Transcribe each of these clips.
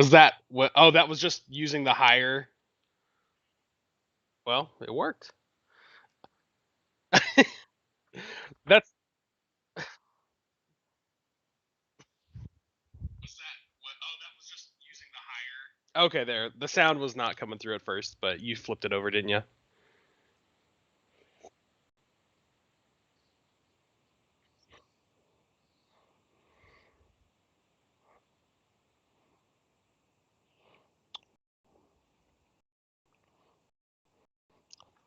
Was that what? Oh, that was just using the higher. Well, it worked. That's. Was that what? Oh, that was just using the higher. Okay, there. The sound was not coming through at first, but you flipped it over, didn't you?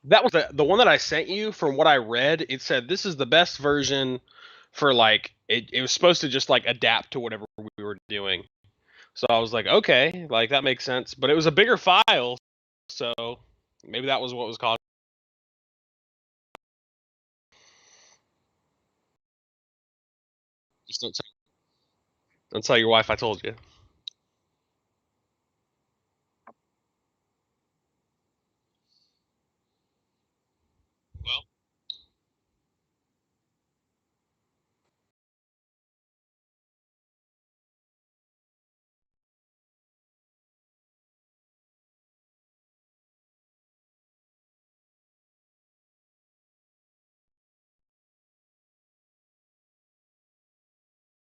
That was the one that I sent you. From what I read, it said this is the best version for like it was supposed to just like adapt to whatever we were doing. So I was like, okay, like that makes sense. But it was a bigger file, so maybe that was what was causing. Just don't tell your wife I told you. Well,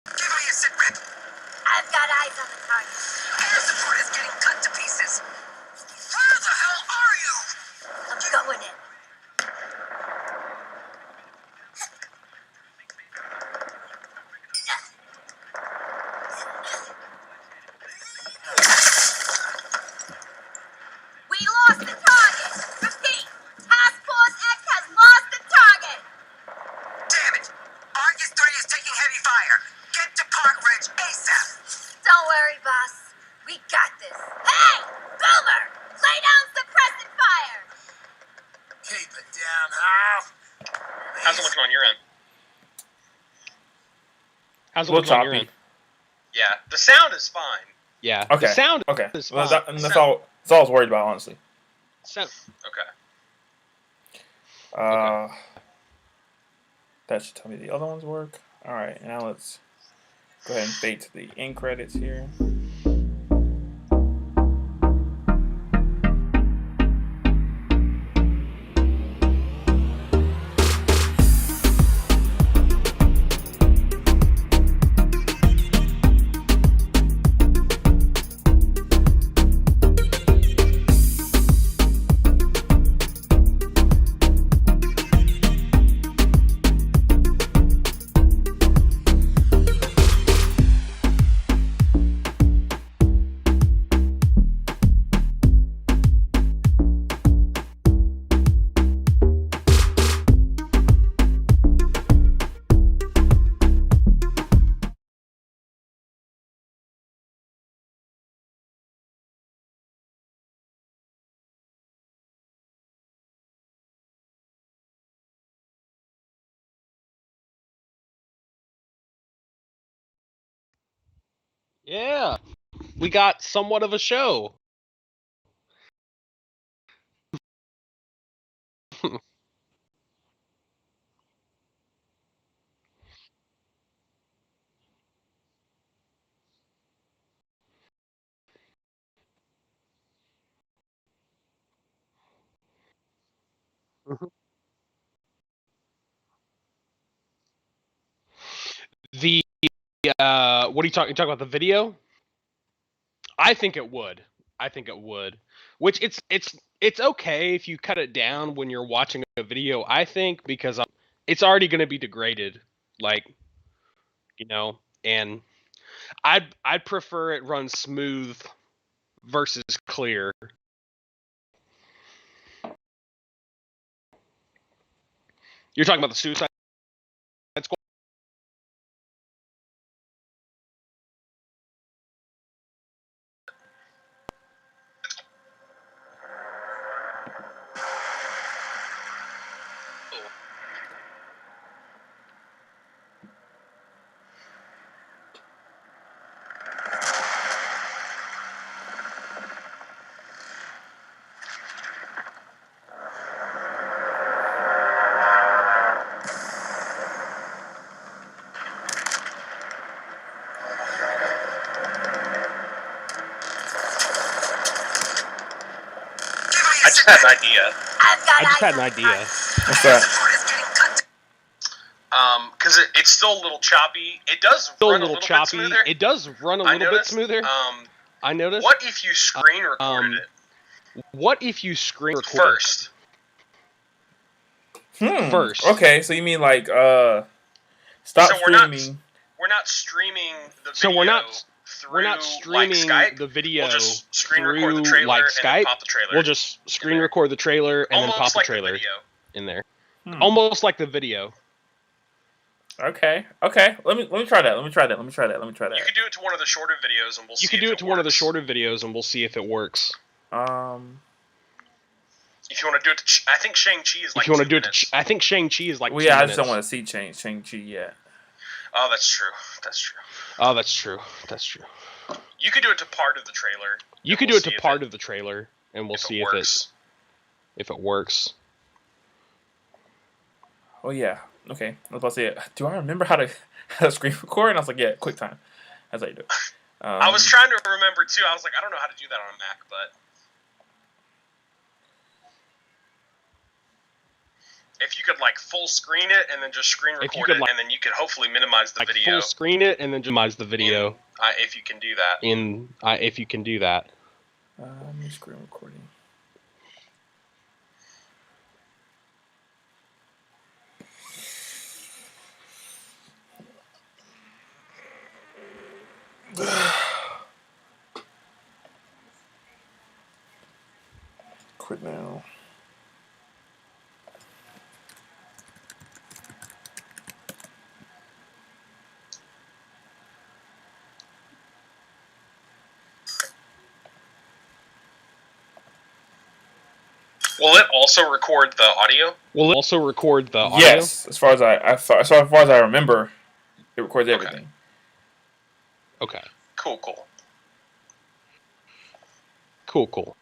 Give me a sit rep. I've got eyes on the target. Air support is getting cut to pieces. Where the hell are you? I'm going in. We lost the target. Repeat. Task Force X has lost the target. Damn it. Argus 3 is taking heavy fire. Get to Park Ridge ASAP. Don't worry, boss. We got this. Hey! Boomer! Lay down suppressant fire! Keep it down, Hal. how's it looking on your end? How's it A little looking on your choppy. end? Yeah, the sound is fine. Yeah, Okay. the sound Okay. is Well, fine. that's all. That's all I was worried about, honestly. Okay. That should tell me the other ones work. All right. Now let's go ahead and fade to the end credits here. Yeah, we got somewhat of a show. The what are you talking? You talking about the video? I think it would. I think it would. Which it's okay if you cut it down when you're watching a video. I think because it's already going to be degraded, like you know, and I'd prefer it run smooth versus clear. You're talking about the Suicide Squad. just had an idea. I've got I just eyes had an on the idea. target. What's that? Support is getting cut to Because it's still a little choppy. It does Still a run little bit choppy. smoother. It does run a I little bit noticed. smoother. I noticed. What if you screen recorded it What if you screen recorded first? First. Okay, so you mean like stop So we're not- streaming. We're not streaming the video. So we're not through, streaming like Skype. the video We'll just screen through record the trailer like and then Skype. pop the trailer. We'll just screen there. record the trailer and Almost then pop like the trailer video. in there. Hmm. Almost like the video. Okay. Let me try that. Let me try that. You could do it to one of the shorter videos, and we'll see. You could if do it to one of the works. shorter videos and we'll see if it works. If you want to do it, I think Shang-Chi is like. If you want to 2 do it, minutes. I think Shang-Chi is like. Well, 2 yeah, I minutes. just don't want to see Shang-Chi yet. Oh, that's true. That's true. Oh, that's true. That's true. You could do it to part of the trailer. You and could we'll do it see to if part of the trailer and we'll if see it works. if it works. Oh yeah. Okay. I was about to say, do I remember how to screen record? And I was like, yeah, QuickTime. That's how you do it. I was trying to remember too. I was like, I don't know how to do that on a Mac, but if you could like full screen it and then just screen If you record could, it, like- and then you could hopefully minimize the Like video. full screen it and then minimize the video If you can do that. if you can do that. Let me screen recording. Quit now. Will it also record the audio? Will it also record the audio? Yes, as far as I remember, it records Okay. everything. Okay. Cool. Cool.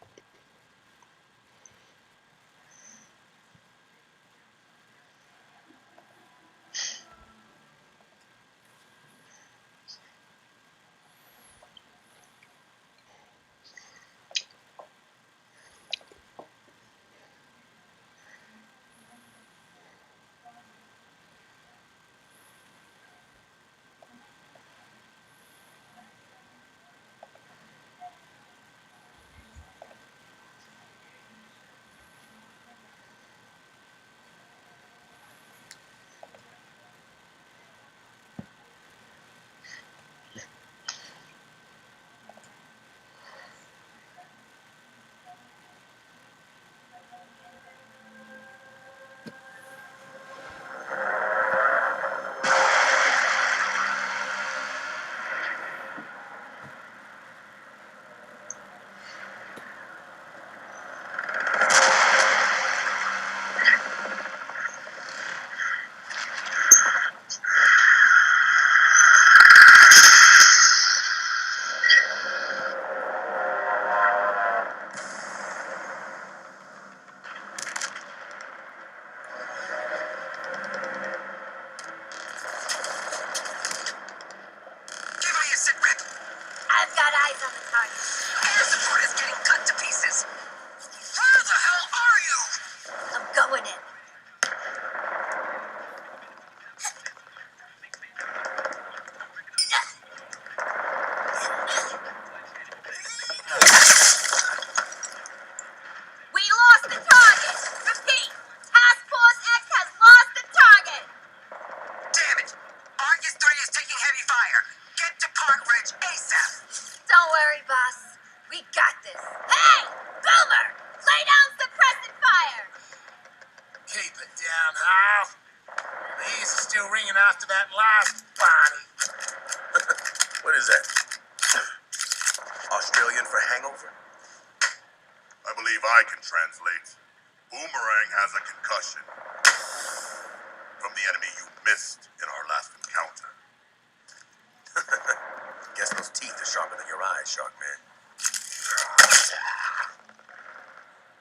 Give me a sit rep. I've got eyes on the target. Air support is getting cut to pieces. Where the hell are you? I'm going in. We lost the target. Repeat. Task Force X has lost the target. Damn it. Argus 3 is taking heavy fire. Get to Park Ridge ASAP. Don't worry, boss. We got this. Hey! Boomer! Lay down suppressant fire! Keep it down, Hal. The ears are still ringing after that last body. What is that? Australian for hangover? I believe I can translate. Boomerang has a concussion from the enemy you missed in our last encounter. Guess those teeth are sharper than your eyes, Shark Man.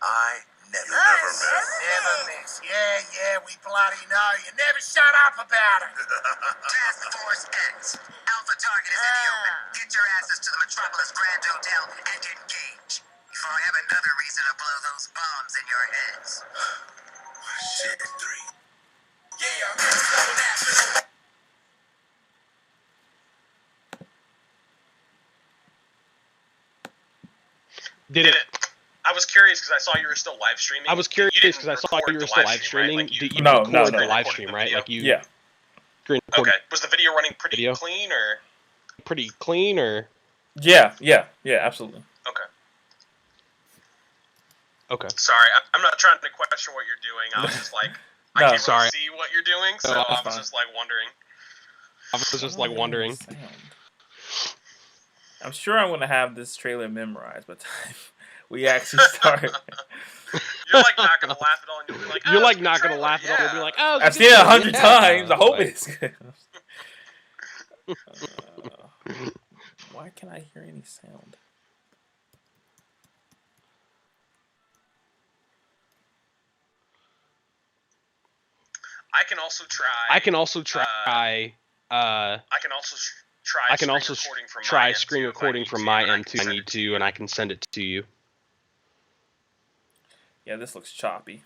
I never miss. Never miss. Yeah, we bloody know. You never shut up about it. Task Force X. Alpha target is in the open. Get your asses to the Metropolis Grand Hotel and engage. Before I have another reason to blow those bombs Did it? I was curious because I saw you were still live streaming. I was curious because I saw you were still live streaming. Right? Like you No, record no. the live stream, right? Like you. Yeah. Screen record Okay. Was the video running pretty Video? clean or? pretty clean, or Yeah, absolutely. Okay. okay? Sorry, I'm not trying to question what you're doing. I was just like, I No, can't sorry. really see what you're doing, so No, I that's was fine. just like wondering. I was just like wondering. Sound. I'm sure I'm gonna have this trailer memorized by the time we actually start. You're like not gonna laugh at all, and you'll be like, oh, You're like it's a good not gonna trailer, laugh at all. You'll be yeah. like, oh, I've seen it 100 times. I hope Like, it's good. Why can't I hear any sound? I can also try. I can also try. I can also try. I can also recording from my try end screen too, if I recording need from to, my and I end can too. I send need it to, and I can send it to you. Yeah, this looks choppy.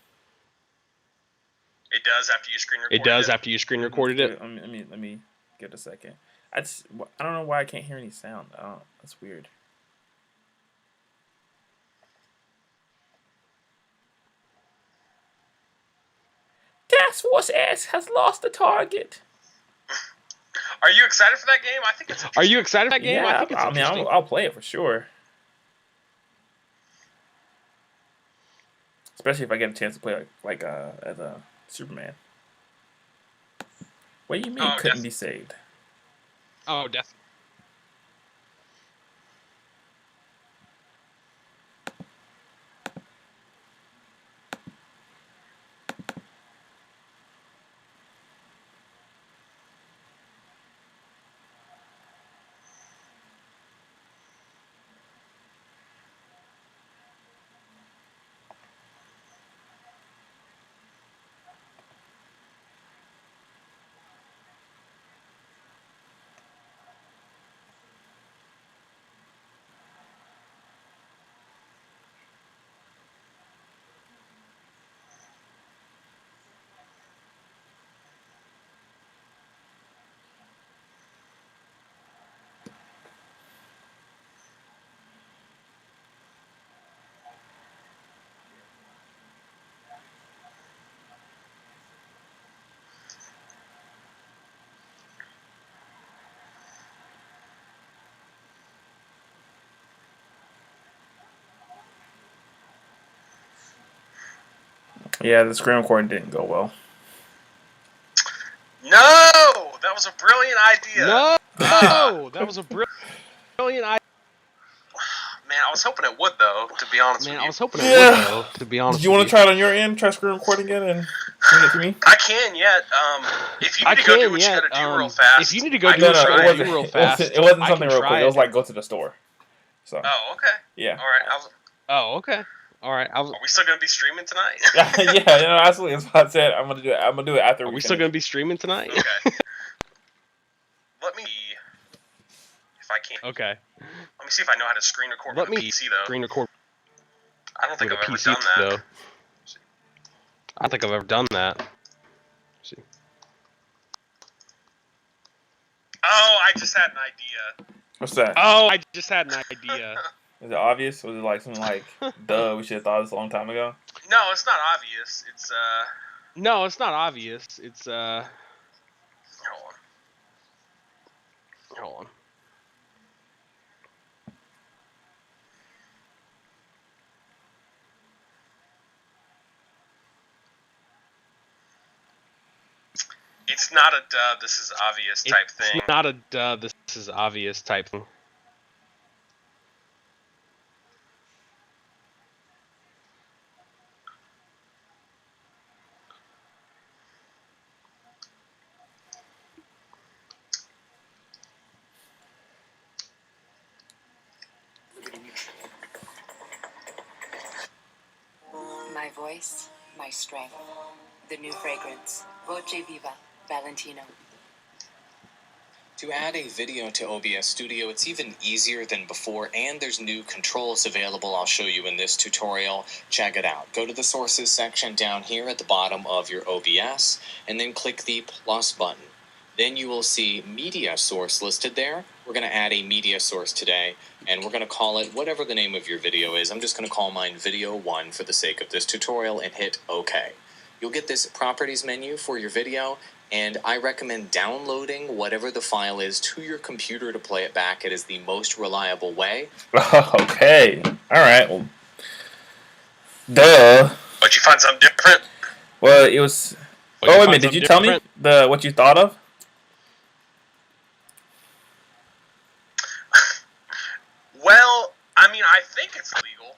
It does after you screen record. It does after you screen recorded it. Let me give it a second. I don't know why I can't hear any sound. That's weird. Task Force X has lost the target. Are you excited for that game? I think it's. Are you excited for that game? Yeah, I think it's interesting. I'll play it for sure. Especially if I get a chance to play as a Superman. What do you mean Oh, couldn't be saved? Oh, definitely. Yeah, the screen recording didn't go well. No, that was a brilliant idea. No, that was a brilliant idea. Man, I was hoping it would though. To be honest Man, with I you, was hoping it Yeah. would though. To be honest, Did you want to try it on your end? Try screen recording again and send it to me? I can yet. If you I need to go do can what you yet. gotta do real fast. If you need to go I do can what you try. gotta do real fast, It wasn't I something can real quick. try It was it. like go to the store. So Oh, okay. yeah. All right. Oh, okay. All right. Are we still gonna be streaming tonight? Yeah, absolutely. That's what I said. I'm gonna do it after. Are we still gonna be streaming tonight? Okay. Let me, if I can. Okay. Let me see if I know how to screen record Let with a me PC though. screen record I don't think with I've a ever PC done that. though. I don't think I've ever done that. See. Oh, I just had an idea. What's that? Oh, I just had an idea. Is it obvious? Was it like something like, duh, we should have thought of this a long time ago? No, it's not obvious. It's No, it's not obvious. It's hold on. hold on. It's not a duh, this is obvious type thing. It's not a duh, this is obvious type thing. My voice, my strength. The new fragrance, Voce Viva, Valentino. To add a video to OBS Studio, it's even easier than before, and there's new controls available I'll show you in this tutorial. Check it out. Go to the sources section down here at the bottom of your OBS, and then click the plus button. Then you will see media source listed there. We're going to add a media source today, and we're going to call it whatever the name of your video is. I'm just going to call mine Video 1 for the sake of this tutorial and hit OK. You'll get this properties menu for your video, and I recommend downloading whatever the file is to your computer to play it back. It is the most reliable way. Okay. All right. Well, duh. But you find something different? Well, it was. But Oh you wait a find minute! Did something you tell me different? what you thought of? Well, I mean, I think it's legal.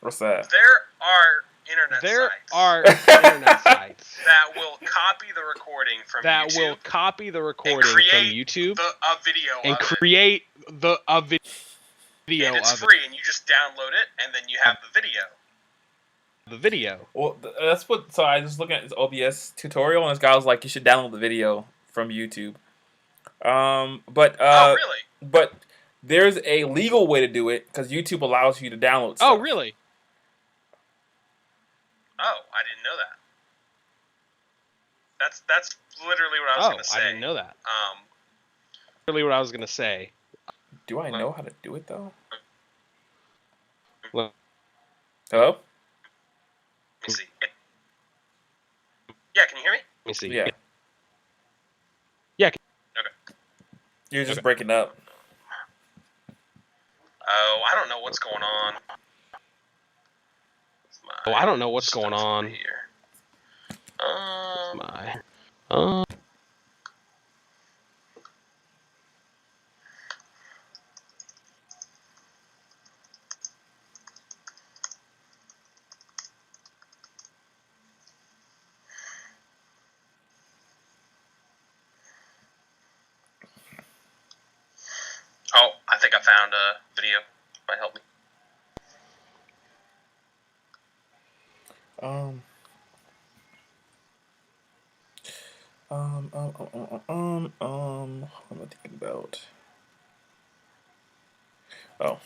What's that? There are internet There sites are internet sites that will copy the recording from that YouTube will copy the and recording from create YouTube a video and of it. create a video And it's of free, and you just download it, and then you have the video. the video. Well, that's what. So I was looking at this OBS tutorial, and this guy was like, "You should download the video from YouTube." But Oh, really? but there's a legal way to do it because YouTube allows you to download stuff. Oh, really? Oh, I didn't know that. That's literally what I was Oh, going to say. I didn't know that. Really, what I was gonna say. Do I know how to do it though? Well, Hello? Let me see. Yeah, can you hear me? let me see. Yeah. Yeah. Okay. You're just Okay. breaking up. Oh, I don't know what's going on. Oh, I don't know what's going Stuff on. here. My. Oh, I think I found a video. Might help me. What am I thinking about? Oh.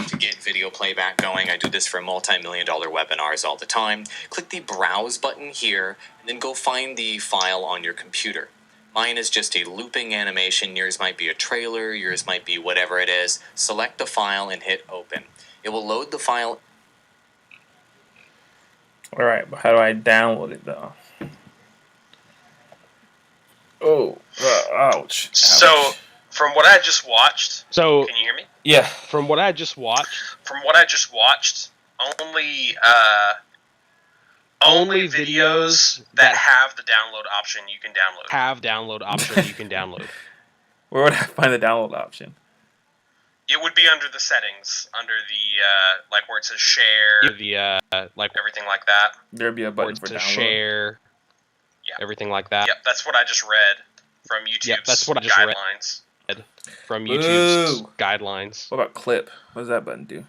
To get video playback going, I do this for multi-million-dollar webinars all the time. Click the Browse button here, and then go find the file on your computer. Mine is just a looping animation. Yours might be a trailer. Yours might be whatever it is. Select the file and hit Open. It will load the file. All right, but how do I download it though? Oh, ouch. So, from what I just watched, So, can you hear me? Yeah. from what I just watched, Only Only videos videos that that have the download option you can download. have download option you can download. Where would I find the download option? It would be under the settings, under the like where it says share, The like everything like that. There'd be a where button it for says download. share, Yeah. everything like that. Yep, that's what I just read from YouTube's that's what I just read. guidelines. From YouTube's Boo. guidelines. What about clip? What does that button do?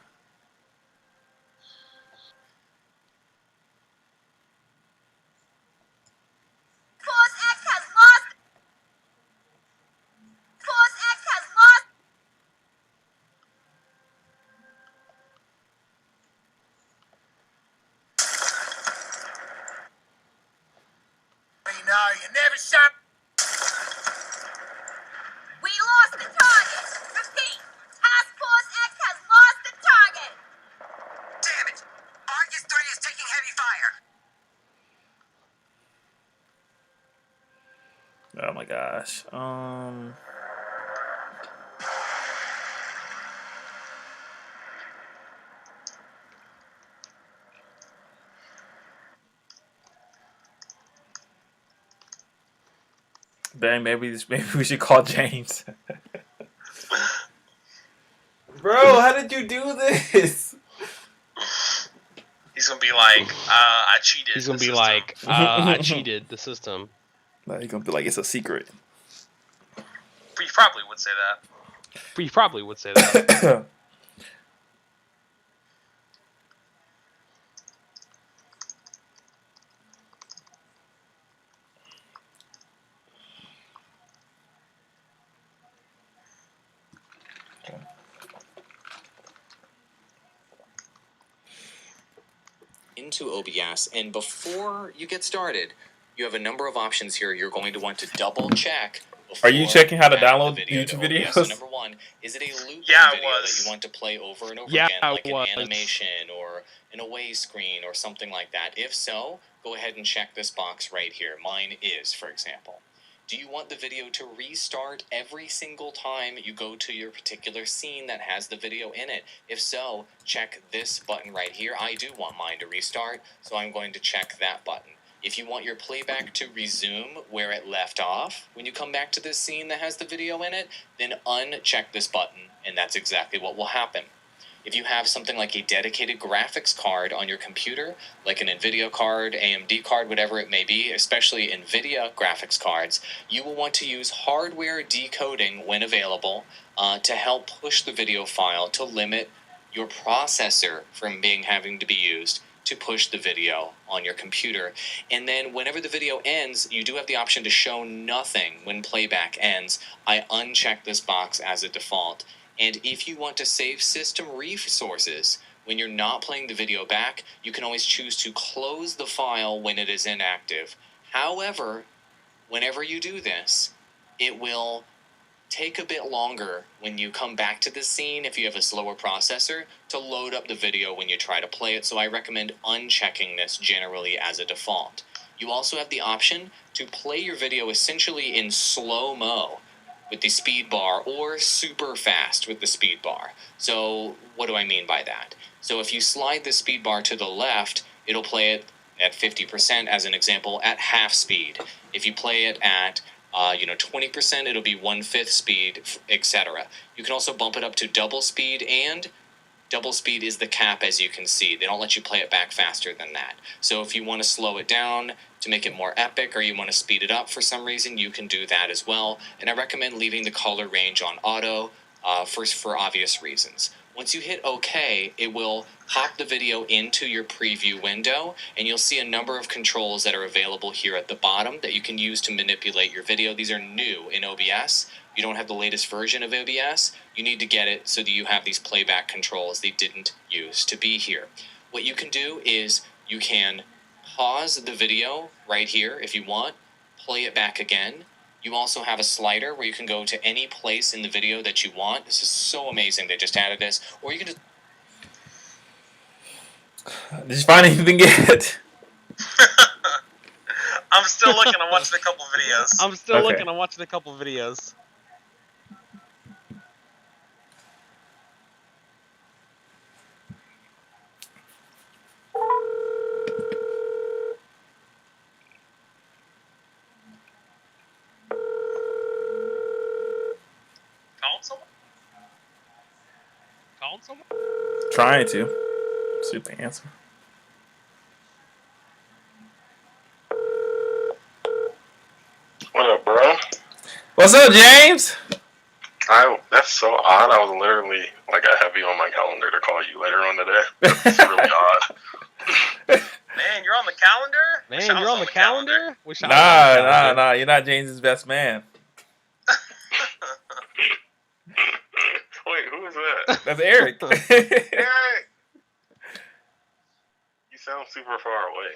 Force X has lost. Force X has lost. No, you never shot. We lost the target. Repeat. Task Force X has lost the target. Damn it! Argus 3 is taking heavy fire. Oh my gosh. Dang, maybe we should call James. Bro, how did you do this? He's gonna be like, I cheated. He's gonna the be system. like, I cheated the system. No, he's gonna be like, it's a secret. But you probably would say that. He probably would say that. Into OBS, and before you get started, you have a number of options here you're going to want to double check. Are you checking how to adding download the video YouTube to OBS. So videos? number one, is it a loop Yeah, it video was. that you want to play over and over Yeah, again, like it an was. animation or an away screen or something like that? If so, go ahead and check this box right here. Mine is, for example. Do you want the video to restart every single time you go to your particular scene that has the video in it? If so, check this button right here. I do want mine to restart, so I'm going to check that button. If you want your playback to resume where it left off when you come back to this scene that has the video in it, then uncheck this button, and that's exactly what will happen. If you have something like a dedicated graphics card on your computer, like an NVIDIA card, AMD card, whatever it may be, especially NVIDIA graphics cards, you will want to use hardware decoding when available to help push the video file to limit your processor from having to be used to push the video on your computer. And then whenever the video ends, you do have the option to show nothing when playback ends. I uncheck this box as a default. And if you want to save system resources when you're not playing the video back, you can always choose to close the file when it is inactive. However, whenever you do this, it will take a bit longer when you come back to the scene, if you have a slower processor, to load up the video when you try to play it. So I recommend unchecking this generally as a default. You also have the option to play your video essentially in slow-mo with the speed bar, or super fast with the speed bar. So what do I mean by that? So if you slide the speed bar to the left, it'll play it at 50% as an example at half speed. If you play it at 20%, it'll be 1/5 speed, etc. You can also bump it up to double speed, and double speed is the cap, as you can see. They don't let you play it back faster than that. So if you want to slow it down to make it more epic, or you want to speed it up for some reason, you can do that as well. And I recommend leaving the color range on auto for obvious reasons. Once you hit OK, it will pop the video into your preview window, and you'll see a number of controls that are available here at the bottom that you can use to manipulate your video. These are new in OBS. If you don't have the latest version of OBS, you need to get it so that you have these playback controls they didn't use to be here. What you can do is you can pause the video right here if you want, play it back again. You also have a slider where you can go to any place in the video that you want. This is so amazing, they just added this. Or you can just... Did you find anything yet? I'm still looking. I'm watching a couple videos. I'm still Okay. looking. I'm watching a couple videos. Called someone? Called someone? Trying to. See if they answer. What up, bro? What's up, James? That's so odd. I was literally like, I have you on my calendar to call you later on today. That's really odd. Man, you're on the calendar? Wish Man, I was you're on the calendar? Wish I was on the Nah. calendar. You're not James's best man. Wait, who is that? That's Eric. Eric! You sound super far away.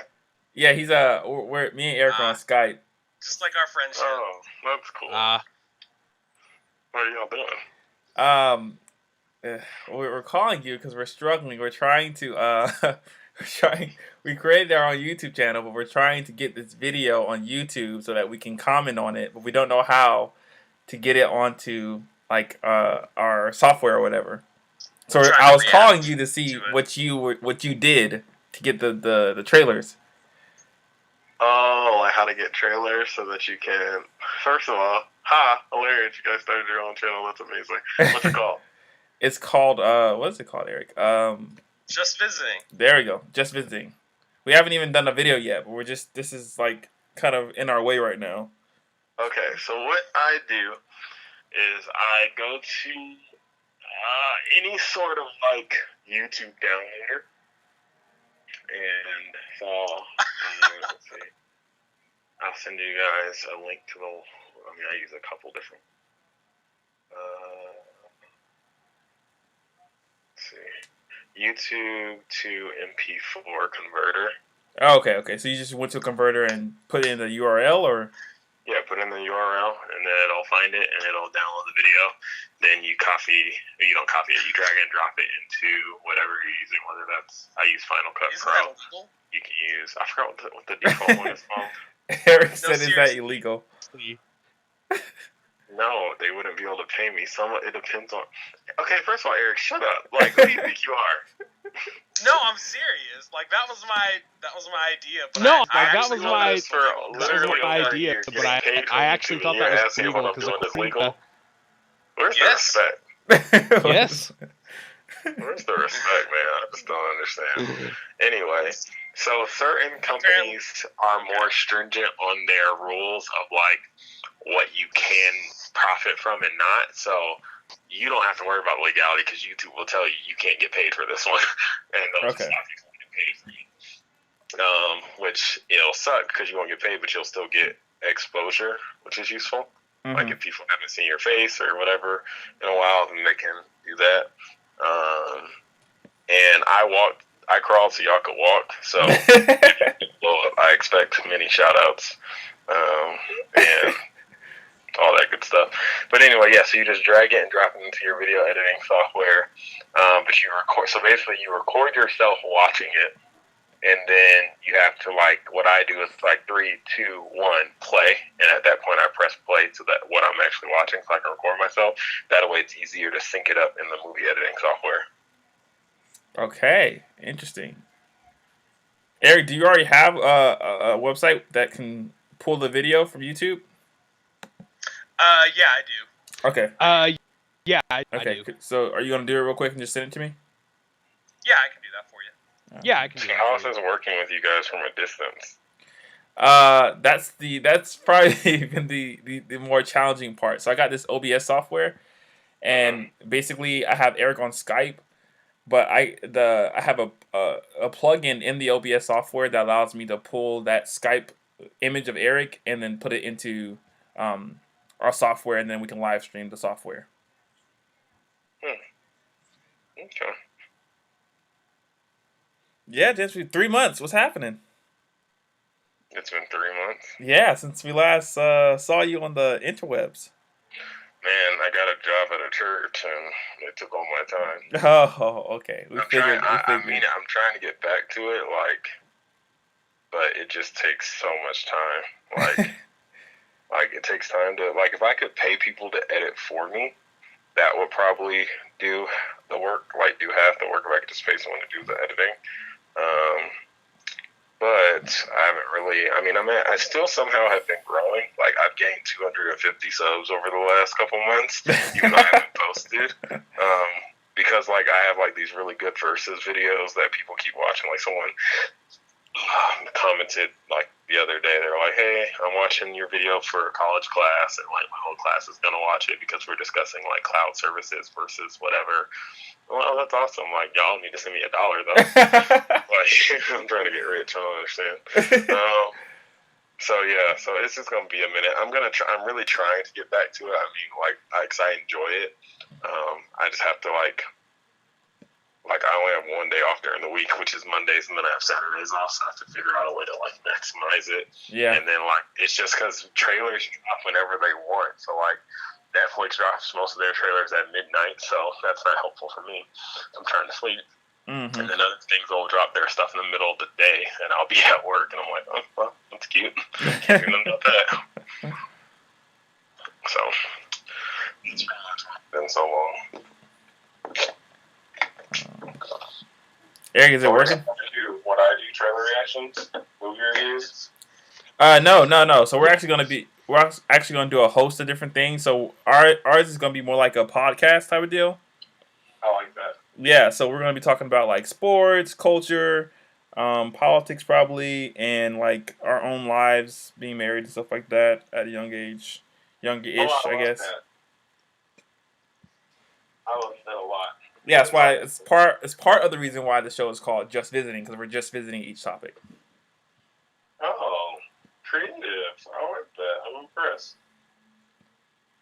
Yeah, he's we're me and Eric are on Skype. Just like our friendship. Oh, that's cool. What are y'all doing? We're calling you because we're struggling. We're trying to we created our own YouTube channel, but we're trying to get this video on YouTube so that we can comment on it, but we don't know how to get it onto like our software or whatever. So Trying I to was calling react you to see to it. what you did to get the trailers. Oh, like how to get trailers so that you can. First of all, hilarious! You guys started your own channel. That's amazing. What's it called? It's called what is it called, Eric? Just visiting. There we go. Just visiting. We haven't even done a video yet, but we're just this is like kind of in our way right now. Okay, so what I do is I go to any sort of like YouTube downloader, and so let's see. I'll send you guys a link to the. I mean, I use a couple different. Let's see, YouTube to MP4 converter. Oh, okay. So you just went to a converter and put in the URL, or? Yeah, put in the URL, and then it'll find it, and it'll download the video. Then you don't copy it, you drag and drop it into whatever you're using, whether that's, I use Final Cut Isn't Pro. that illegal? You can use, I forgot what the default one is called. Eric said, "Is that seriously. illegal?" No, they wouldn't be able to pay me. It depends on. Okay, first of all, Eric, shut up. Like, who do you think you are? No, I'm serious. Like that was my idea. But No, I that actually was know my- this for That was literally my over idea, years but getting paid from I actually YouTube, thought and that you're was asking if illegal what I'm because doing is according legal. to Where's Yes. the respect? yes, Where's the respect, man? I just don't understand. Anyway, so certain companies are more stringent on their rules of like what you can profit from and not. So you don't have to worry about legality because YouTube will tell you you can't get paid for this one, and they'll just Okay. stop you from getting paid for you. Which it'll suck because you won't get paid, but you'll still get exposure, which is useful. Like if people haven't seen your face or whatever in a while, then they can do that. And I crawled so y'all could walk. So well, I expect many shout outs and all that good stuff. But anyway, yeah, so you just drag it and drop it into your video editing software. But you record, so basically you record yourself watching it. And then you have to, like, what I do is like 3, 2, 1, play. And at that point, I press play so that what I'm actually watching, so I can record myself. That way, it's easier to sync it up in the movie editing software. Okay, interesting. Eric, do you already have a website that can pull the video from YouTube? Yeah, I do. Okay. yeah, I Okay. do. So, are you gonna do it real quick and just send it to me? Yeah, I can do that for you. Yeah, I can do How is that. this working with you guys from a distance? That's probably been the more challenging part. So I got this OBS software, and basically I have Eric on Skype, but I have a plugin in the OBS software that allows me to pull that Skype image of Eric and then put it into our software, and then we can live stream the software. Okay. Yeah, just 3 months. What's happening? It's been 3 months. Yeah, since we last saw you on the interwebs. Man, I got a job at a church, and it took all my time. Oh, okay. We I'm figured. I'm trying to get back to it, like, but it just takes so much time. Like, like it takes time to, like, if I could pay people to edit for me, that would probably do the work, like, do half the work if I could just pay someone to do the editing. But I haven't really, I still somehow have been growing. Like, I've gained 250 subs over the last couple months, even though I haven't posted. Because, like, I have, like, these really good versus videos that people keep watching. Like, someone commented, like, the other day, they were like, hey, I'm watching your video for a college class, and, like, my whole class is going to watch it because we're discussing, like, cloud services versus whatever. Well, that's awesome. Like, y'all need to send me $1, though. Like, I'm trying to get rich. I don't understand. So it's just gonna be a minute. I'm really trying to get back to it. I mean, like, I enjoy it. I just have to like I only have one day off during the week, which is Mondays, and then I have Saturdays off. So I have to figure out a way to like maximize it. Yeah. And then like it's just because trailers drop whenever they want. So like Netflix drops most of their trailers at midnight, so that's not helpful for me. I'm trying to sleep. Mm-hmm. And then other things will drop their stuff in the middle of the day, and I'll be at work, and I'm like, oh, well, that's cute. Can't do nothing about that. So, it's been so long. Eric, is it working? When I do trailer reactions, movie reviews, No. So we're actually gonna do a host of different things. So ours is gonna be more like a podcast type of deal. I like that. Yeah. So we're gonna be talking about like sports, culture, politics probably, and like our own lives, being married and stuff like that at a youngish, I I love guess. that. I love that a lot. Yeah, that's why it's part of the reason why the show is called Just Visiting, because we're just visiting each topic. Oh, creative. I like that. I'm impressed.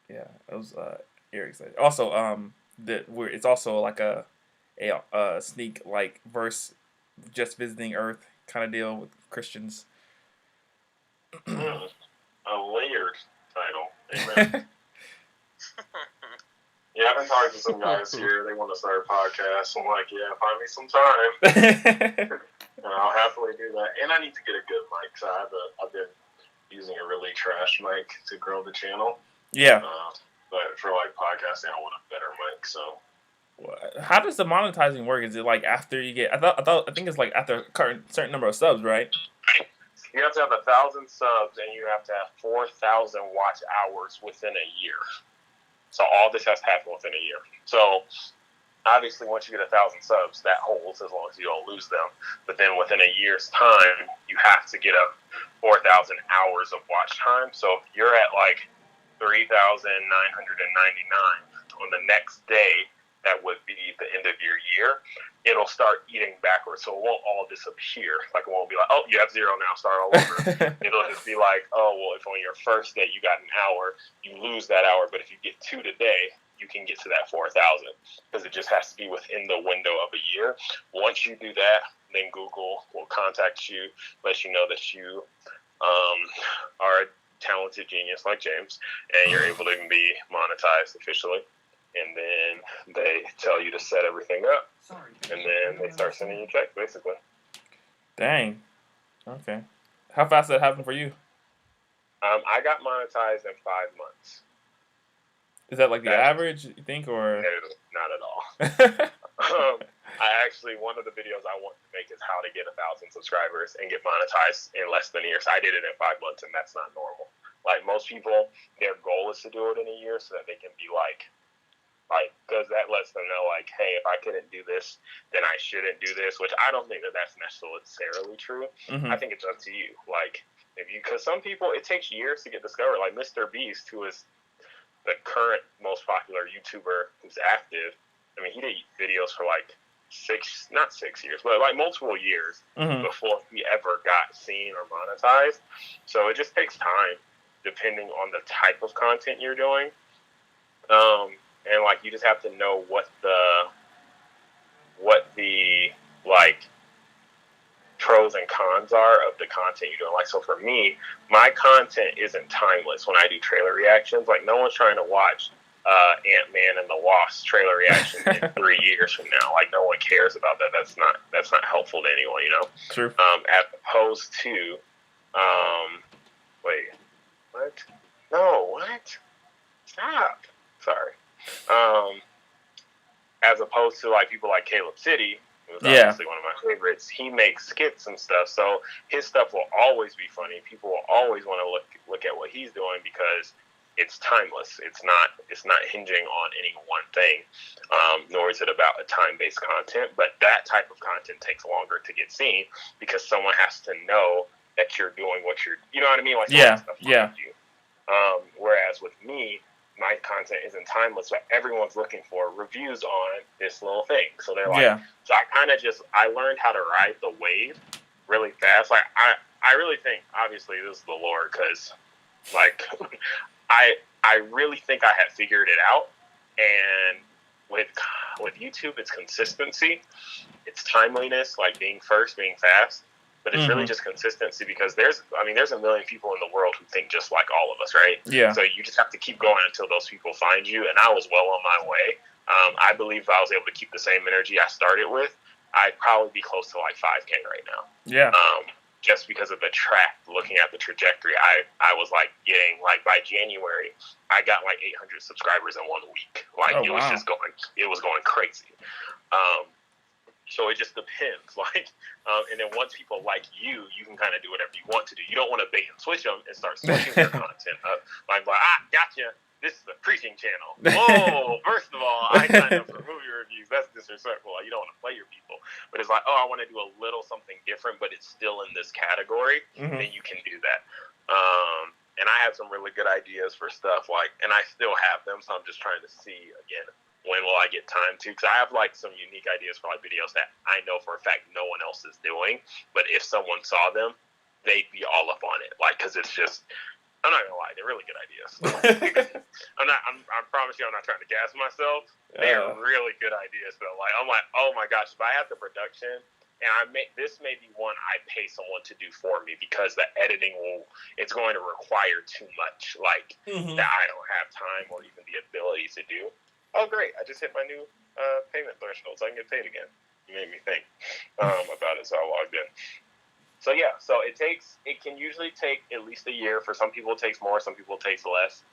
Yeah, it was very exciting. Also, it's also like a sneak like verse, Just Visiting Earth kind of deal with Christians. A layered title. Amen. Yeah, I've been talking to some guys here. They want to start a podcast. I'm like, yeah, find me some time. And I'll happily do that. And I need to get a good mic. So I've been using a really trash mic to grow the channel. Yeah. But for like podcasting, I want a better mic. So. How does the monetizing work? Is it like after you get? I think it's like after a certain number of subs, right? You have to have 1,000 subs, and you have to have 4,000 watch hours within a year. So all this has to happen within a year. So obviously, once you get 1,000 subs, that holds as long as you don't lose them. But then within a year's time, you have to get up 4,000 hours of watch time. So if you're at like 3,999 on the next day, that would be the end of your year, it'll start eating backwards. So it won't all disappear. Like, it won't be like, oh, you have 0 now, start all over. It'll just be like, oh, well, if on your first day you got an hour, you lose that hour. But if you get 2 today, you can get to that 4,000, because it just has to be within the window of a year. Once you do that, then Google will contact you, let you know that you are a talented genius like James, and you're able to be monetized officially. And then they tell you to set everything up, and then they start sending you checks, basically. Dang. Okay. How fast did that happen for you? I got monetized in 5 months. Is that like the average, you think, or? No, not at all. One of the videos I want to make is how to get 1,000 subscribers and get monetized in less than a year. So I did it in 5 months, and that's not normal. Like, most people, their goal is to do it in a year so that they can be like, because that lets them know, like, hey, if I couldn't do this, then I shouldn't do this, which I don't think that that's necessarily true. Mm-hmm. I think it's up to you. Like, because some people, it takes years to get discovered. Like Mr. Beast, who is the current most popular YouTuber who's active, I mean, he did videos for like not 6 years, but like multiple years before he ever got seen or monetized. So it just takes time, depending on the type of content you're doing. And like, you just have to know what the like pros and cons are of the content you're doing. Like, so for me, my content isn't timeless when I do trailer reactions. Like, no one's trying to watch Ant-Man and the Wasp trailer reaction in 3 years from now. Like, no one cares about that. That's not helpful to anyone, you know? True. As opposed to wait, what? No, what? Stop. Sorry. As opposed to like people like Caleb City, who's obviously one of my favorites. He makes skits and stuff, so his stuff will always be funny. People will always want to look at what he's doing because it's timeless. It's not hinging on any one thing, nor is it about a time-based content. But that type of content takes longer to get seen because someone has to know that you're doing what you're. You know what I mean? Like, you. Whereas with me, my content isn't timeless, but everyone's looking for reviews on this little thing. So they're like, so I learned how to ride the wave really fast. Like, I really think, obviously, this is the Lord, because, like, I really think I had figured it out. And with YouTube, it's consistency, it's timeliness, like being first, being fast. But it's really just consistency because there's a million people in the world who think just like all of us, right? Yeah. So you just have to keep going until those people find you. And I was well on my way. I believe if I was able to keep the same energy I started with, I'd probably be close to like 5K right now. Yeah. Just because of the track, looking at the trajectory, I was like getting, like, by January, I got like 800 subscribers in 1 week. Like, it was going crazy. So it just depends. And then once people like you, you can kind of do whatever you want to do. You don't want to bait and switch them and start switching your content up. Gotcha. This is a preaching channel. Whoa, first of all, I signed up for movie reviews. That's disrespectful. You don't want to play your people. But it's like, I want to do a little something different, but it's still in this category. Then you can do that. And I have some really good ideas for stuff, and I still have them, so I'm just trying to see, again, when will I get time to? Because I have, some unique ideas for, videos that I know for a fact no one else is doing. But if someone saw them, they'd be all up on it. Because it's just... I'm not gonna lie, they're really good ideas. I promise you, I'm not trying to gas myself. They're really good ideas, though. I'm like, oh my gosh, if I have the production, and this may be one I pay someone to do for me because the editing it's going to require too much, that I don't have time or even the ability to do. Oh great, I just hit my new payment threshold, so I can get paid again. You made me think about it, so I logged in. So yeah, it can usually take at least a year. For some people it takes more, some people it takes less.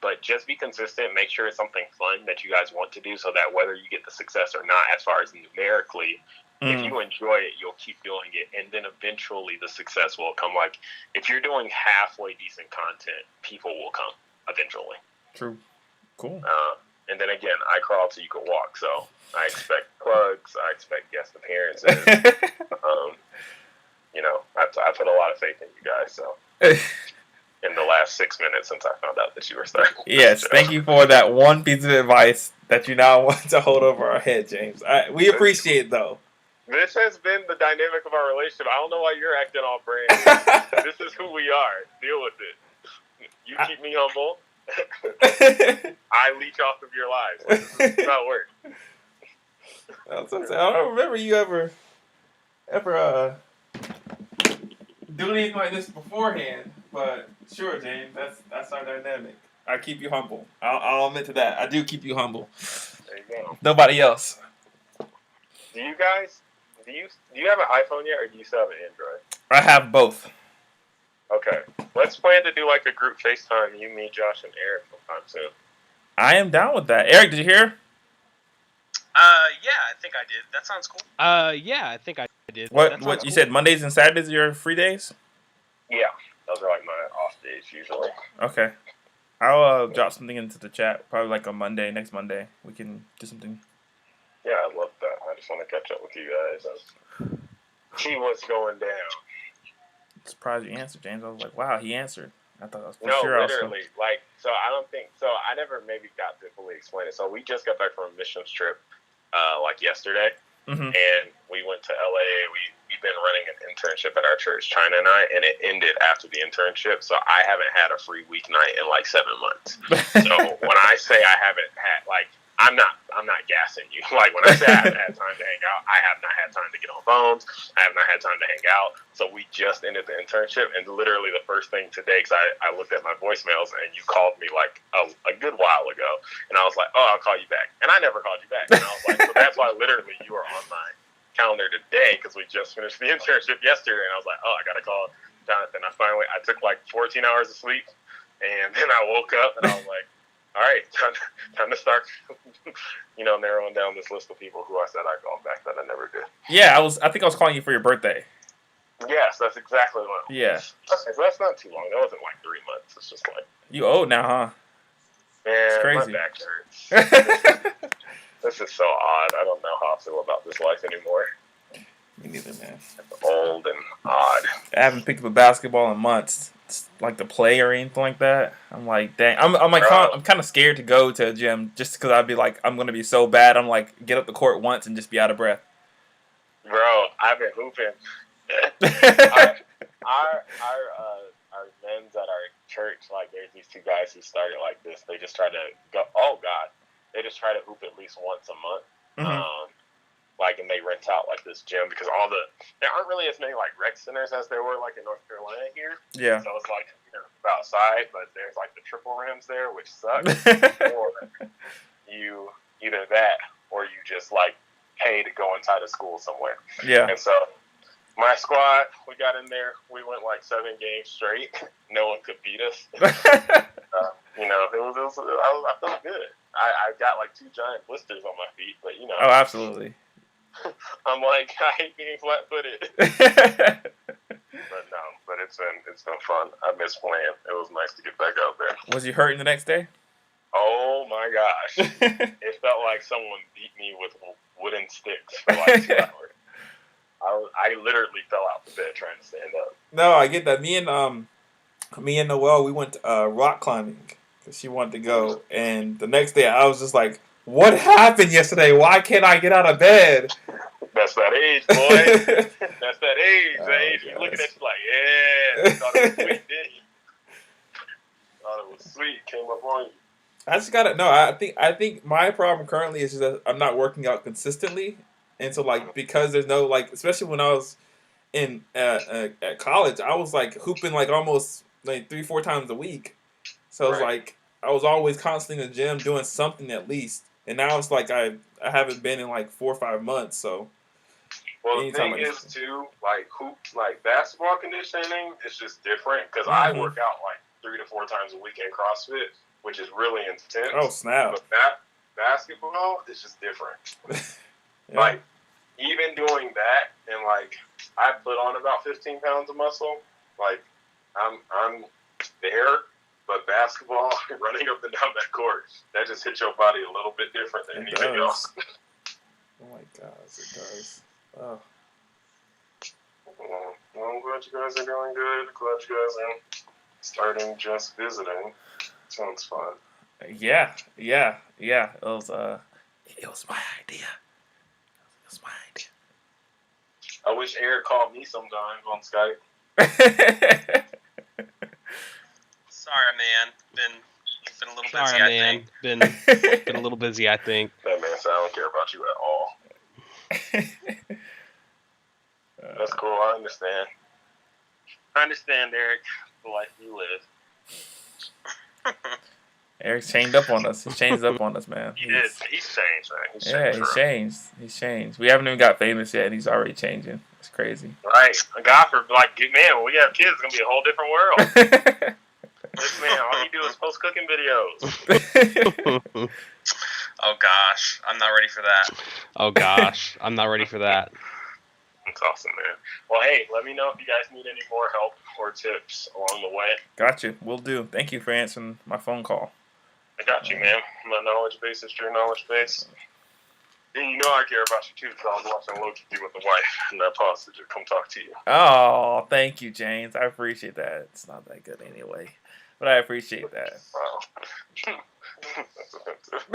But just be consistent, make sure it's something fun that you guys want to do so that whether you get the success or not, as far as numerically, if you enjoy it, you'll keep doing it. And then eventually the success will come. If you're doing halfway decent content, people will come eventually. True. Cool. And then again, I crawl till you can walk. So I expect plugs, I expect guest appearances. I put a lot of faith in you guys, so in the last 6 minutes since I found out that you were starting. Yes, thank you for that one piece of advice that you now want to hold over our head, James. We appreciate it, though. This has been the dynamic of our relationship. I don't know why you're acting all brand. This is who we are. Deal with it. You keep me humble. I leech off of your lives. This is how it works. I don't remember you ever do anything like this beforehand, but sure, James, that's our dynamic. I keep you humble. I'll admit to that. I do keep you humble. There you go. Nobody else. Do you guys? Do you have an iPhone yet, or do you still have an Android? I have both. Okay, let's plan to do a group FaceTime. You, me, Josh, and Eric sometime soon. I am down with that. Eric, did you hear? Yeah, I think I did. That sounds cool. Yeah, I think I did. What you said? Mondays and Saturdays are your free days? Yeah, those are my off days usually. Okay, I'll drop something into the chat. Probably on Monday, next Monday, we can do something. Yeah, I love that. I just want to catch up with you guys. See what's going down. I'm surprised you answered, James. I was like, wow, he answered. I thought that was No, sure. literally. So I don't think so. I never maybe got to fully explain it. So we just got back from a missions trip, yesterday, and we went to LA. We've been running an internship at our church, China and I, and it ended after the internship. So I haven't had a free weeknight in 7 months. So when I say I haven't had I'm not gassing you. When I say I haven't had time to hang out, I have not had time to get on phones. I have not had time to hang out. So we just ended the internship, and literally the first thing today, because I looked at my voicemails, and you called me a good while ago, and I was like, oh, I'll call you back. And I never called you back. And I was like, so that's why literally you are on my calendar today, because we just finished the internship yesterday, and I was like, oh, I got to call Jonathan. I took 14 hours of sleep, and then I woke up, and I was like, all right, time to start, narrowing down this list of people who I said I'd call back that I never did. Yeah, I think I was calling you for your birthday. Yes, that's exactly what. Yeah. Okay, so that's not too long. That wasn't 3 months. It's just you old now, huh? Man, it's crazy. My back hurts. This is so odd. I don't know how I feel about this life anymore. Me neither, man. It's old and odd. I haven't picked up a basketball in months. To play or anything like that. I'm like, dang. I'm kind of scared to go to a gym just because I'd be I'm gonna be so bad. I'm get up the court once and just be out of breath. Bro, I've been hooping. Our men's at our church, there's these two guys who started this. They just try to go. Oh God, they just try to hoop at least once a month. And they rent out this gym because there aren't really as many rec centers as there were in North Carolina here. Yeah. So it's outside, but there's the triple rims there, which sucks. Or you either that or you just pay to go inside a school somewhere. Yeah. And so my squad, we got in there. We went 7 games straight. No one could beat us. I felt good. I got 2 giant blisters on my feet, but Oh, absolutely. I'm like, I hate being flat-footed. But no, but it's been fun. I miss playing. It was nice to get back out there. Was you hurting the next day? Oh my gosh. It felt like someone beat me with wooden sticks for like 2 hours. I literally fell out the bed trying to stand up. No, I get that. Me and Noelle, we went rock climbing because she wanted to go, and the next day I was just like, "What happened yesterday? Why can't I get out of bed?" That's that age, boy. That's that age. The age you're looking at you like, yeah. Thought it was sweet, didn't you? Thought it was sweet. Came up on you. I just gotta no. I think my problem currently is just that I'm not working out consistently, and so like because there's no like, especially when I was in at college, I was like hooping like almost like 3-4 times a week. So it was like I was always constantly in the gym doing something at least, and now it's like I haven't been in like 4 or 5 months. So well, the thing is too, like basketball conditioning is just different because I work out like 3 to 4 times a week in CrossFit, which is really intense. Oh snap! But basketball is just different. Yeah. Like even doing that, and like I put on about 15 pounds of muscle. Like I'm there, but basketball, running up and down that court, that just hits your body a little bit different than anything else. Oh my gosh, it does. Oh. Well, I'm glad you guys are doing good. Glad you guys are starting just visiting. Sounds fun. Yeah. It was my idea. I wish Eric called me sometimes on Skype. Sorry, man. Been a little busy. Sorry, man. Been a little busy, I think. That man said I don't care about you at all. That's cool. I understand. I understand, Eric. The life you live. Eric's chained up on us. He's changed up on us, man. He is. He's changed, man. He's changed. We haven't even got famous yet, and he's already changing. It's crazy. Right. God, for like, man, when we have kids, it's gonna be a whole different world. This man, all he do is post cooking videos. Oh gosh, I'm not ready for that. Oh gosh, I'm not ready for that. That's awesome, man. Well, hey, let me know if you guys need any more help or tips along the way. Gotcha. Will do. Thank you for answering my phone call. I got you, man. My knowledge base is your knowledge base. And you know I care about you too, because I was watching Loki with the wife, and I paused to come talk to you. Oh, thank you, James. I appreciate that. It's not that good anyway, but I appreciate that. Wow. That's offensive.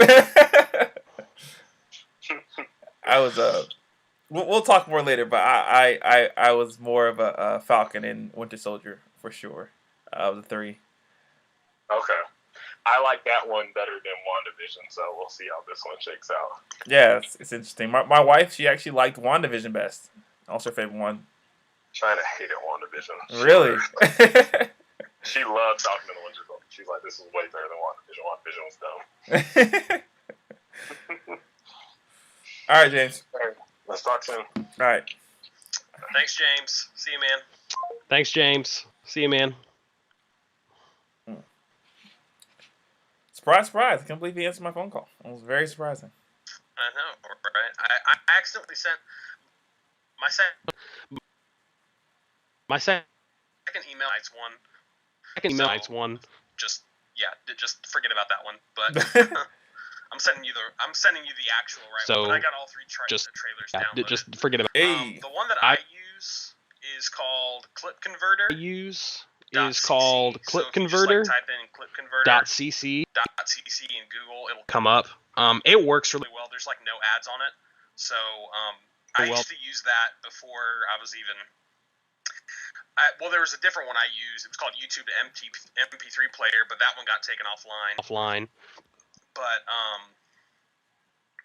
I was we'll talk more later, but I was more of a Falcon and Winter Soldier for sure. Of the 3. Okay. I like that one better than WandaVision, so we'll see how this one shakes out. Yeah, it's interesting. My wife, she actually liked WandaVision best. Also her favorite one. China hated WandaVision. Really? She loved Falcon and the Winter Soldier. She's like, this is way better than WandaVision. WandaVision was dumb. All right, James. All right, let's talk soon. All right. Thanks, James. See you, man. Thanks, James. See you, man. Surprise, surprise. I can't believe he answered my phone call. It was very surprising. I know, right? I accidentally sent my second email. It's one. Just forget about that one. But I'm sending you the actual right one. But I got all 3 trailers downloaded. Just forget about it. The one that I use is called Clip Converter. Clip Converter. So if you just, type in Clip Converter .cc in Google, it'll come up. It works really well. There's like no ads on it. So I used to use that before I was even. There was a different one I used. It was called YouTube MP3 Player, but that one got taken offline. But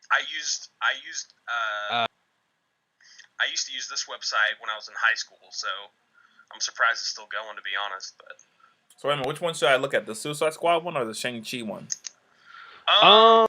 I used to use this website when I was in high school, so I'm surprised it's still going, to be honest. But so wait a minute, which one should I look at? The Suicide Squad one or the Shang-Chi one? I'm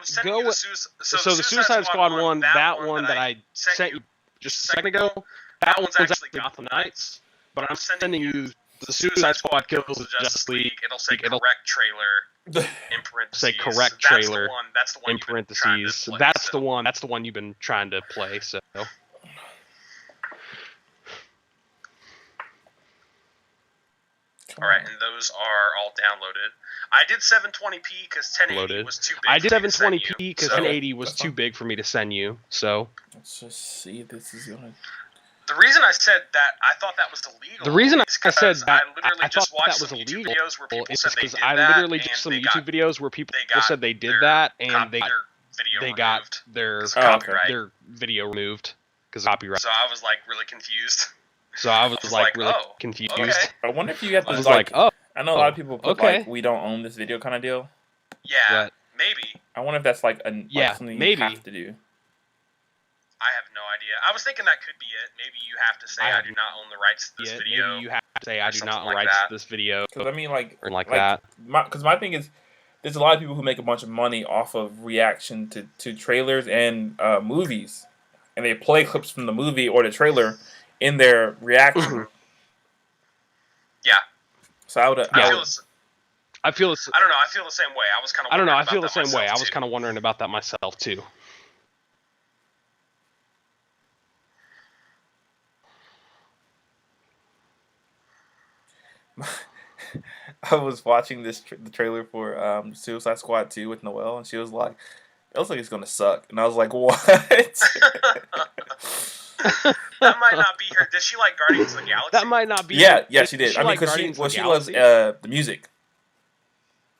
sending you the Suicide Squad one. That one that I sent you just a second ago. That one's actually Gotham Knights, but I'm sending you the the Suicide Squad kills the Justice League. it'll say correct trailer in parentheses. Say correct That's trailer That's the one in you've been trying to parentheses. play, That's so. the one. That's the one you've been trying to play. So. All right, and those are all downloaded. I did 720p because 1080 Loaded. was too big. I did for me to send 720p you, because so- 1080 was That's too fine. big for me to send you. So Let's just see if this is gonna. The reason I said that I thought that was illegal. the reason is I said 'cause that I literally I just thought watched that was some YouTube illegal videos where people is said they because did I that, literally and did some they YouTube got- videos where people they got said they did their that and cop- they their video they removed got their 'cause Oh, of okay. copyright. their video removed because of copyright. So I was like really confused. So I was was like like, really oh, confused. okay. I wonder if you have I to was like. like, oh, I know a lot of people put okay. like we don't own this video kind of deal. Yeah, What? maybe. I wonder if that's like Yeah, something maybe. you have to do. I have no idea. I was thinking that could be it. Maybe you have to say I I, have do not own the rights to this yeah, video. maybe you have to say I do something not own like rights that. to this video Because I mean, like that. Because my thing is, there's a lot of people who make a bunch of money off of reaction to trailers and movies, and they play clips from the movie or the trailer in their reaction. Yeah. So I would. I Yeah. feel this, I feel this. I don't know. I feel the same way. I was kind of. I don't know. I feel the same way. I was kind of wondering about that myself too. I was watching the trailer for Suicide Squad 2 with Noelle, and she was like, "It looks like it's gonna suck," and I was like, "What?" That might not be her. Does she like Guardians of the Galaxy? That might not be. Yeah, Did she did. she I mean, like because Guardians of the she loves Galaxy? the music.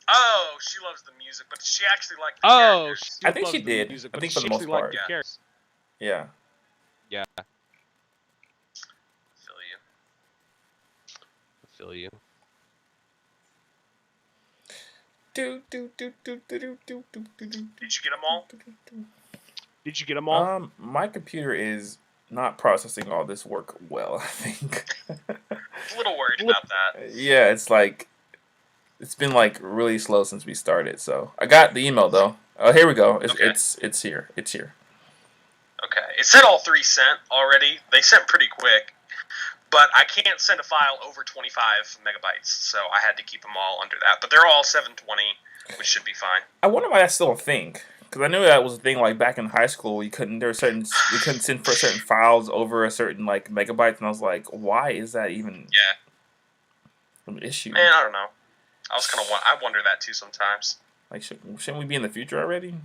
Oh, she loves the music, but she actually liked the Oh, characters. I think loves she the did. music, I but think for she the most actually liked part. the Yeah. characters. Yeah. Yeah, I Feel you. feel you. Did you get them all? Did you get them all? My computer is not processing all this work well, I think. A little worried about that. Yeah, it's like it's been like really slow since we started. So I got the email though. Oh, here we go. Okay. It's here. It's here. Okay. It said all 3 sent already. They sent pretty quick. But I can't send a file over 25 megabytes, so I had to keep them all under that. But they're all 720, which should be fine. I wonder why that's still a thing. Because I knew that was a thing like back in high school. We couldn't send for certain files over a certain like megabytes, and I was like, why is that even Yeah. an issue? Man, I don't know. I was kind of I wonder that too sometimes. Like, shouldn't we be in the future already?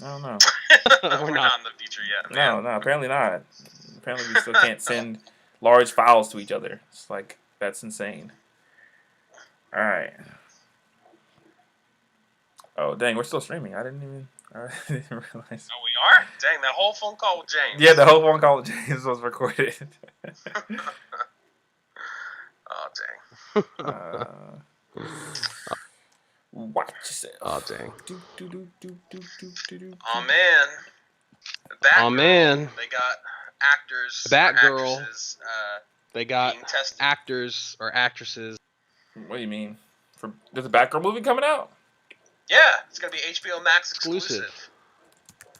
I don't know. We're not in the future yet, man. No, apparently not. Apparently we still can't send large files to each other. It's like, that's insane. Alright. Oh, dang, we're still streaming. I didn't realize. Oh, we are? Dang, that whole phone call with James. Yeah, the whole phone call with James was recorded. Oh, dang. Watch yourself. Oh dang. Oh, man. Batgirl, Oh man. They got actors. Batgirl. or actresses, They got being tested. actors or actresses. What do you mean? There's a Batgirl movie coming out? Yeah, it's going to be HBO Max exclusive.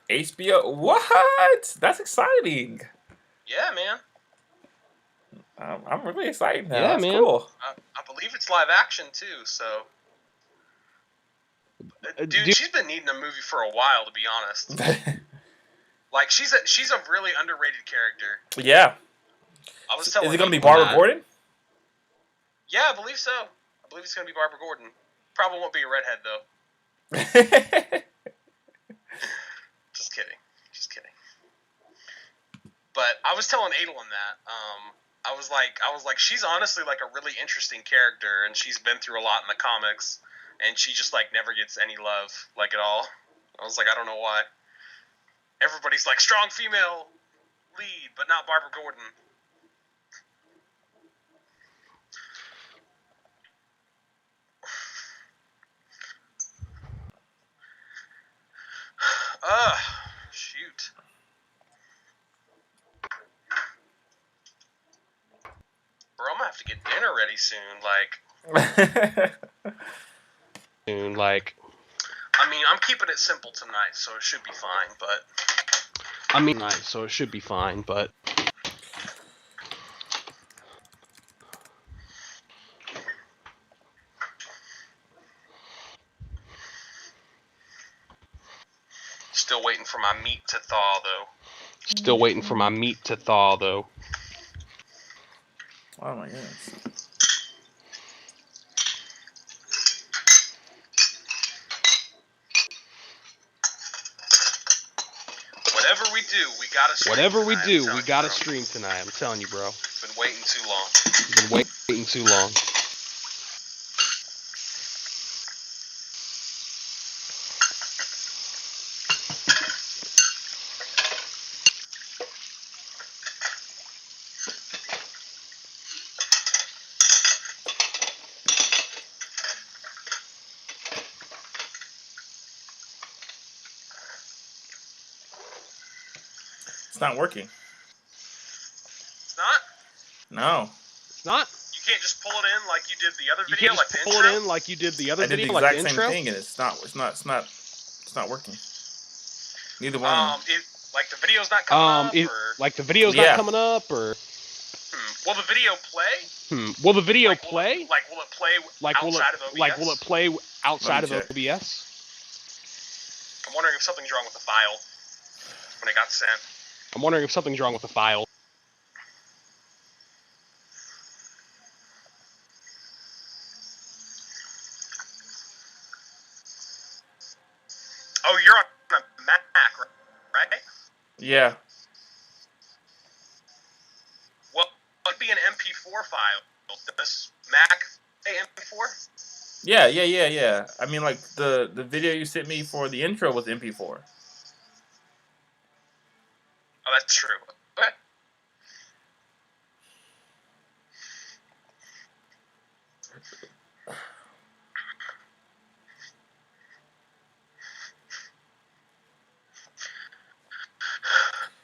Exclusive. HBO? What? That's exciting. Yeah, man. I'm really excited now. Yeah, That's man. cool. I believe it's live action, too, so... Dude, she's been needing a movie for a while, to be honest. Like, she's a really underrated character. Yeah. I was telling Is it going to be people Barbara that. Gordon? Yeah, I believe so. I believe it's going to be Barbara Gordon. Probably won't be a redhead, though. Just kidding. Just kidding. But I was telling Adolin that. I was like, she's honestly like a really interesting character, and she's been through a lot in the comics, and she just like never gets any love, like at all. I was like, I don't know why. Everybody's like, strong female lead, but not Barbara Gordon. Shoot. Bro, I'm gonna have to get dinner ready soon. I mean, I'm keeping it simple tonight, so it should be fine, but... Nice, so it should be fine, but Still waiting for my meat to thaw, though. Still waiting for my meat to thaw, though. Oh my goodness. Whatever we do, we gotta stream. Whatever we tonight, do, I'm telling we you, gotta bro. stream tonight. I'm telling you, bro. Been waiting too long. Been waiting too long. It's not working. It's not? No. It's not. You can't just pull it in like you did the other You video, can't like just the pull intro? it in like you did the other I did the video, exact like the same intro. thing, and it's not working. Neither one. Like the video's not coming up, or... Like the video's Yeah. not coming up, or Will the video play? will the video Like, play? Will it play Like will outside of OBS? will it play outside of Let me check. OBS? I'm wondering if something's wrong with the file when it got sent. I'm wondering if something's wrong with the file. Oh, you're on a Mac, right? Yeah. Well, it would be an MP4 file. Does Mac say MP4? Yeah. I mean, like the video you sent me for the intro was MP4. Oh, that's true. Okay.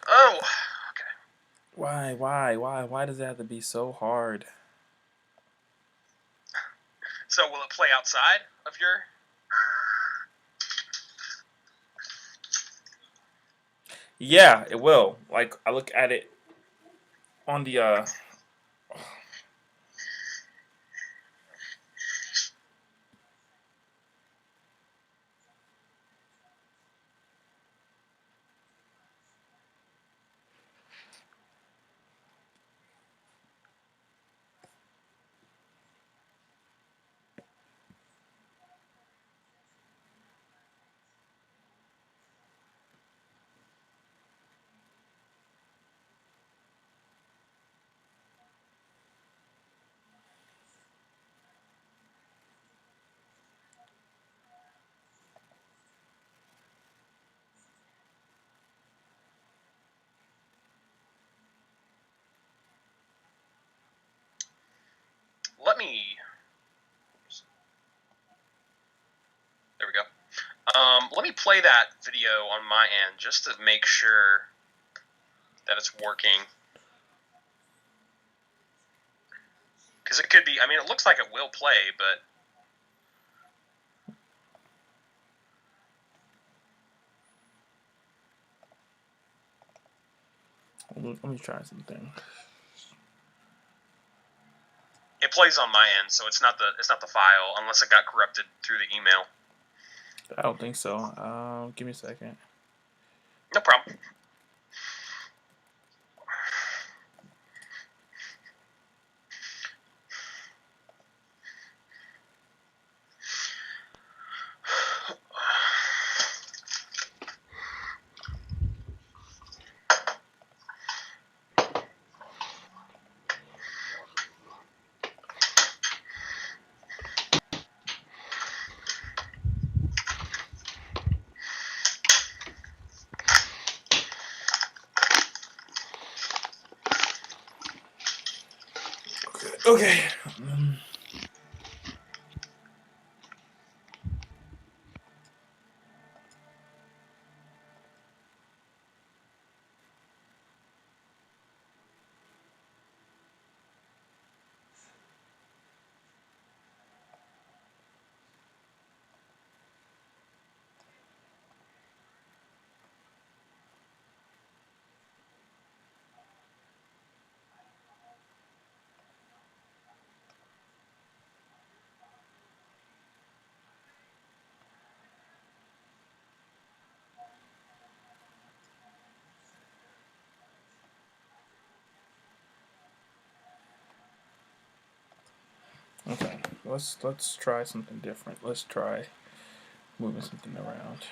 Oh, okay. Why does it have to be so hard? So will it play outside of your... Yeah, it will. Like I look at it on the Let me... There we go. Let me play that video on my end just to make sure that it's working. Because it could be... I mean, it looks like it will play, but... let me try something. It plays on my end, so it's not the file, unless it got corrupted through the email. I don't think so. Give me a second. No problem. Okay. Okay, let's try something different. Let's try moving something around.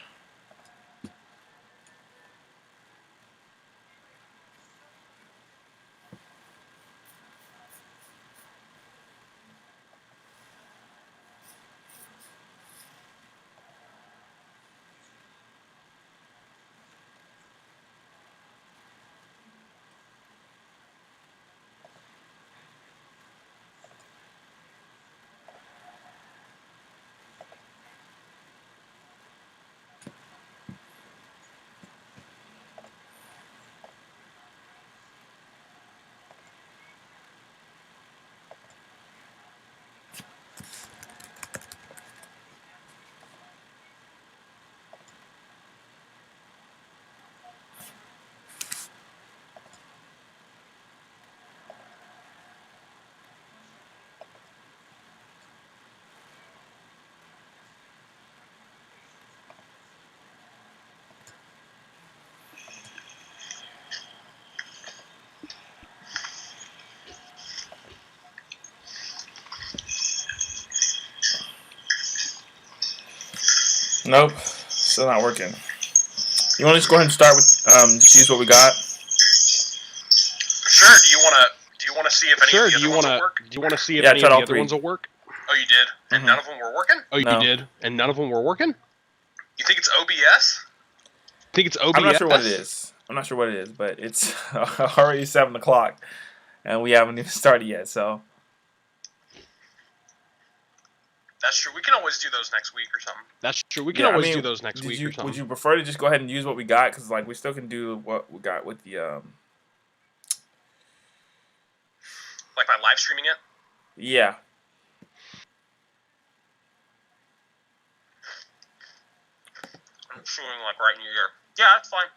Nope, still not working. You want to just go ahead and start with just use what we got? Sure. Do you wanna see if any Sure. of the Do you other ones want will to? work? Do you want to see if Yeah, any tried of all the other three. ones will work? Oh, you did, and none of them were working. Oh, you No. did, and none of them were working. You think it's OBS? Think it's OBS? I'm not sure what it is. I'm not sure what it is, but it's already 7 o'clock, and we haven't even started yet. So That's true. We can always do those next week or something. That's true. We can yeah, I always mean, do those next week or something. would you prefer to just go ahead and use what we got? Because like we still can do what we got with the Like by live streaming it. yeah. I'm shooting like right in your ear. Yeah, that's fine.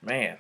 Man.